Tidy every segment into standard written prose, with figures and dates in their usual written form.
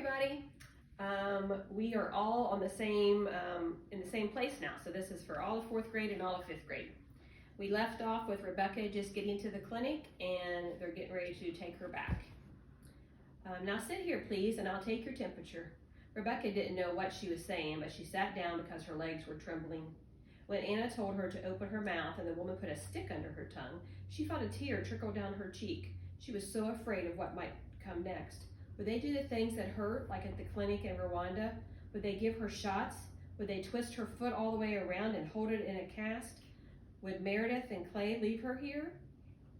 everybody. We are all on the same in the same place now. So this is for all of 4th grade and all of 5th grade. We left off with Rebecca just getting to the clinic, and they're getting ready to take her back. Now sit here, please, and I'll take your temperature. Rebecca didn't know what she was saying, but she sat down because her legs were trembling. When Anna told her to open her mouth and the woman put a stick under her tongue, she felt a tear trickle down her cheek. She was so afraid of what might come next. Would they do the things that hurt, like at the clinic in Rwanda? Would they give her shots? Would they twist her foot all the way around and hold it in a cast? Would Meredith and Clay leave her here?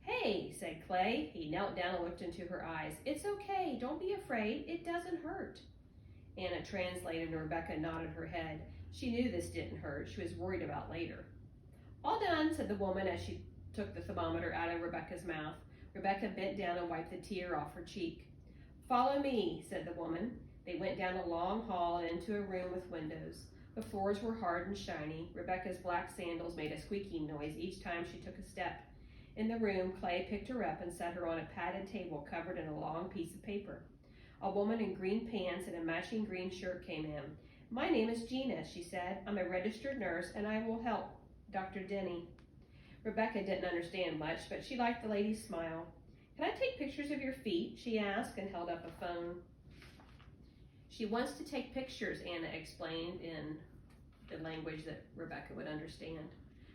Hey, said Clay. He knelt down and looked into her eyes. It's okay. Don't be afraid. It doesn't hurt. Anna translated and Rebecca nodded her head. She knew this didn't hurt. She was worried about later. All done, said the woman as she took the thermometer out of Rebecca's mouth. Rebecca bent down and wiped the tear off her cheek. Follow me, said the woman. They went down a long hall and into a room with windows. The floors were hard and shiny. Rebecca's black sandals made a squeaking noise each time she took a step. In the room, Clay picked her up and set her on a padded table covered in a long piece of paper. A woman in green pants and a matching green shirt came in. My name is Gina, she said. I'm a registered nurse and I will help Dr. Denny. Rebecca didn't understand much, but she liked the lady's smile. Can I take pictures of your feet? She asked and held up a phone. She wants to take pictures, Anna explained in the language that Rebecca would understand.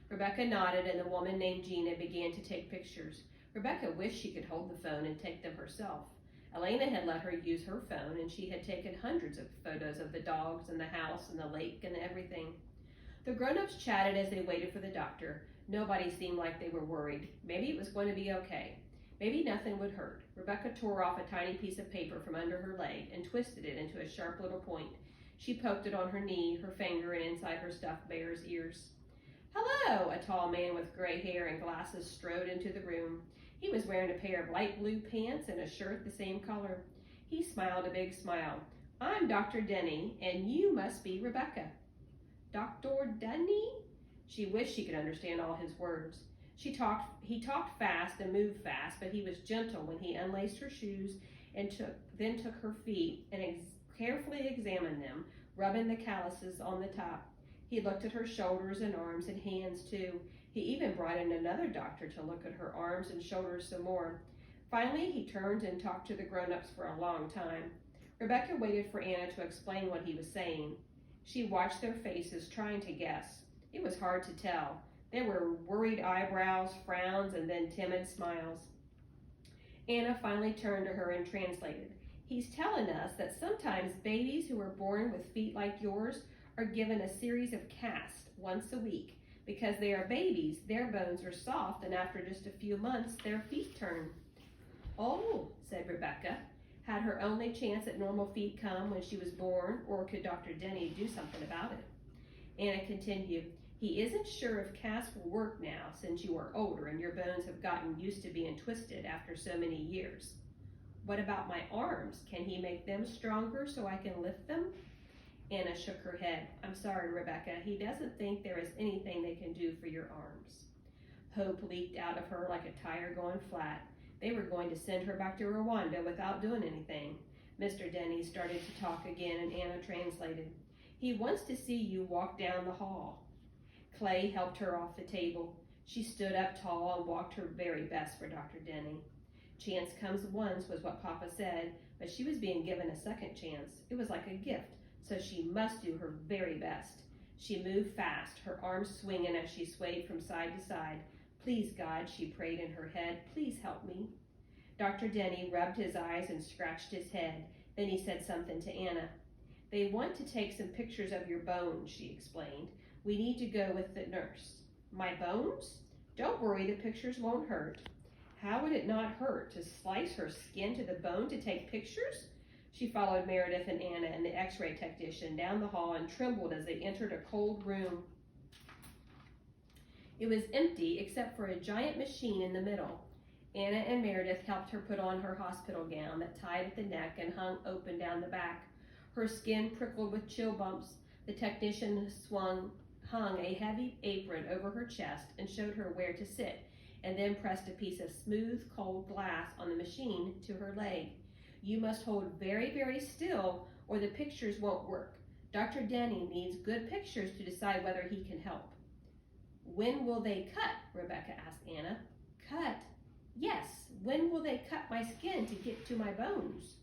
Rebecca nodded and the woman named Gina began to take pictures. Rebecca wished she could hold the phone and take them herself. Elena had let her use her phone and she had taken hundreds of photos of the dogs and the house and the lake and everything. The grown-ups chatted as they waited for the doctor. Nobody seemed like they were worried. Maybe it was going to be okay. Maybe nothing would hurt. Rebecca tore off a tiny piece of paper from under her leg and twisted it into a sharp little point. She poked it on her knee, her finger, and inside her stuffed bear's ears. Hello, a tall man with gray hair and glasses strode into the room. He was wearing a pair of light blue pants and a shirt the same color. He smiled a big smile. I'm Dr. Denny, and you must be Rebecca. Dr. Denny? She wished she could understand all his words. He talked fast and moved fast, but he was gentle when he unlaced her shoes and then took her feet and carefully examined them, rubbing the calluses on the top. He looked at her shoulders and arms and hands too. He even brought in another doctor to look at her arms and shoulders some more. Finally, he turned and talked to the grown-ups for a long time. Rebecca waited for Anna to explain what he was saying. She watched their faces, trying to guess. It was hard to tell. There were worried eyebrows, frowns, and then timid smiles. Anna finally turned to her and translated. He's telling us that sometimes babies who are born with feet like yours are given a series of casts once a week. Because they are babies, their bones are soft, and after just a few months, their feet turn. Oh, said Rebecca. Had her only chance at normal feet come when she was born, or could Dr. Denny do something about it? Anna continued. He isn't sure if casts will work now since you are older and your bones have gotten used to being twisted after so many years. What about my arms? Can he make them stronger so I can lift them? Anna shook her head. I'm sorry, Rebecca. He doesn't think there is anything they can do for your arms. Hope leaked out of her like a tire going flat. They were going to send her back to Rwanda without doing anything. Mr. Denny started to talk again and Anna translated. He wants to see you walk down the hall. Clay helped her off the table. She stood up tall and walked her very best for Dr. Denny. Chance comes once was what Papa said, but she was being given a second chance. It was like a gift, so she must do her very best. She moved fast, her arms swinging as she swayed from side to side. Please, God, she prayed in her head, please help me. Dr. Denny rubbed his eyes and scratched his head. Then he said something to Anna. They want to take some pictures of your bones, she explained. We need to go with the nurse. My bones? Don't worry, the pictures won't hurt. How would it not hurt to slice her skin to the bone to take pictures? She followed Meredith and Anna and the x-ray technician down the hall and trembled as they entered a cold room. It was empty except for a giant machine in the middle. Anna and Meredith helped her put on her hospital gown that tied at the neck and hung open down the back. Her skin prickled with chill bumps. The technician hung a heavy apron over her chest and showed her where to sit, and then pressed a piece of smooth, cold glass on the machine to her leg. You must hold very, very still or the pictures won't work. Dr. Denny needs good pictures to decide whether he can help. When will they cut? Rebecca asked Anna. Cut? Yes. When will they cut my skin to get to my bones?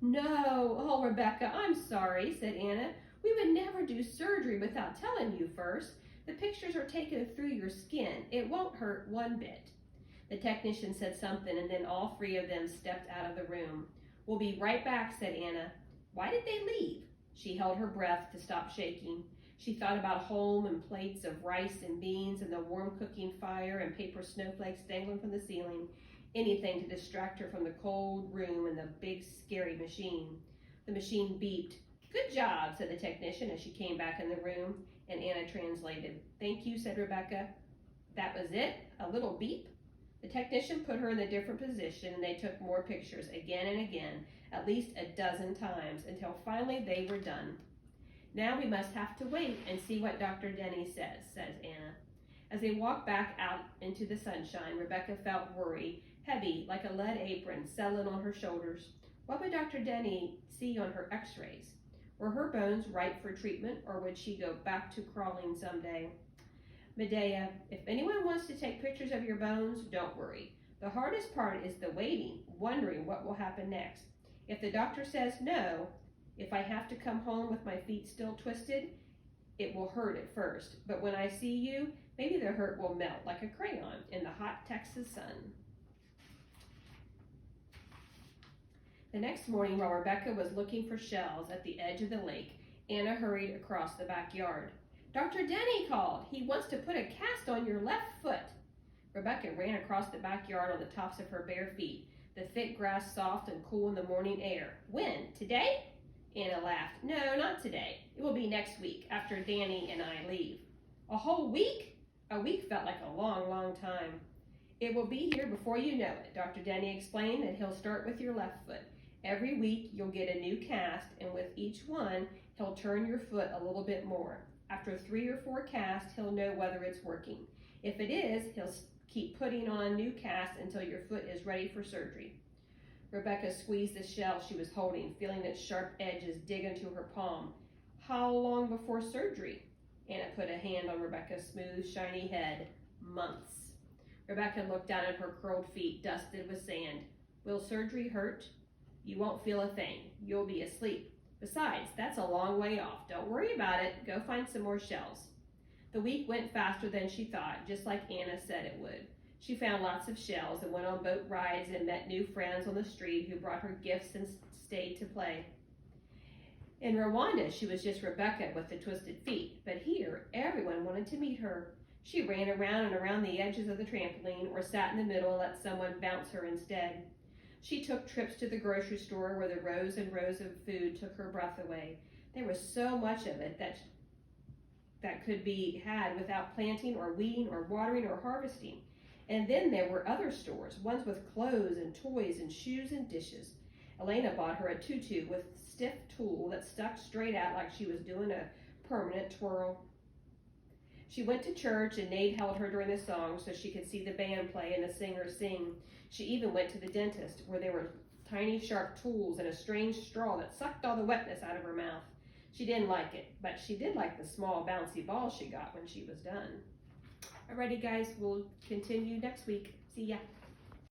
No. Oh, Rebecca, I'm sorry, said Anna. We would never do surgery without telling you first. The pictures are taken through your skin. It won't hurt one bit. The technician said something, and then all three of them stepped out of the room. We'll be right back, said Anna. Why did they leave? She held her breath to stop shaking. She thought about home and plates of rice and beans and the warm cooking fire and paper snowflakes dangling from the ceiling. Anything to distract her from the cold room and the big, scary machine. The machine beeped. Good job, said the technician as she came back in the room, and Anna translated. Thank you, said Rebecca. That was it? A little beep? The technician put her in a different position, and they took more pictures again and again, at least a dozen times, until finally they were done. Now we must have to wait and see what Dr. Denny says Anna. As they walked back out into the sunshine, Rebecca felt worry, heavy like a lead apron settling on her shoulders. What would Dr. Denny see on her x-rays? Were her bones ripe for treatment, or would she go back to crawling someday? Medea, if anyone wants to take pictures of your bones, don't worry. The hardest part is the waiting, wondering what will happen next. If the doctor says no, if I have to come home with my feet still twisted, it will hurt at first. But when I see you, maybe the hurt will melt like a crayon in the hot Texas sun. The next morning, while Rebecca was looking for shells at the edge of the lake, Anna hurried across the backyard. Dr. Denny called. He wants to put a cast on your left foot. Rebecca ran across the backyard on the tops of her bare feet, the thick grass soft and cool in the morning air. When? Today? Anna laughed. No, not today. It will be next week, after Danny and I leave. A whole week? A week felt like a long, long time. It will be here before you know it. Dr. Denny explained that he'll start with your left foot. Every week you'll get a new cast, and with each one, he'll turn your foot a little bit more. After 3 or 4 casts, he'll know whether it's working. If it is, he'll keep putting on new casts until your foot is ready for surgery. Rebecca squeezed the shell she was holding, feeling its sharp edges dig into her palm. How long before surgery? Anna put a hand on Rebecca's smooth, shiny head. Months. Rebecca looked down at her curled feet, dusted with sand. Will surgery hurt? You won't feel a thing. You'll be asleep. Besides, that's a long way off. Don't worry about it. Go find some more shells. The week went faster than she thought, just like Anna said it would. She found lots of shells and went on boat rides and met new friends on the street who brought her gifts and stayed to play. In Rwanda, she was just Rebecca with the twisted feet, but here, everyone wanted to meet her. She ran around and around the edges of the trampoline or sat in the middle and let someone bounce her instead. She took trips to the grocery store where the rows and rows of food took her breath away. There was so much of it that could be had without planting or weeding or watering or harvesting. And then there were other stores, ones with clothes and toys and shoes and dishes. Elena bought her a tutu with stiff tulle that stuck straight out like she was doing a permanent twirl. She went to church, and Nate held her during the song so she could see the band play and the singers sing. She even went to the dentist, where there were tiny sharp tools and a strange straw that sucked all the wetness out of her mouth. She didn't like it, but she did like the small bouncy balls she got when she was done. Alrighty guys, we'll continue next week. See ya.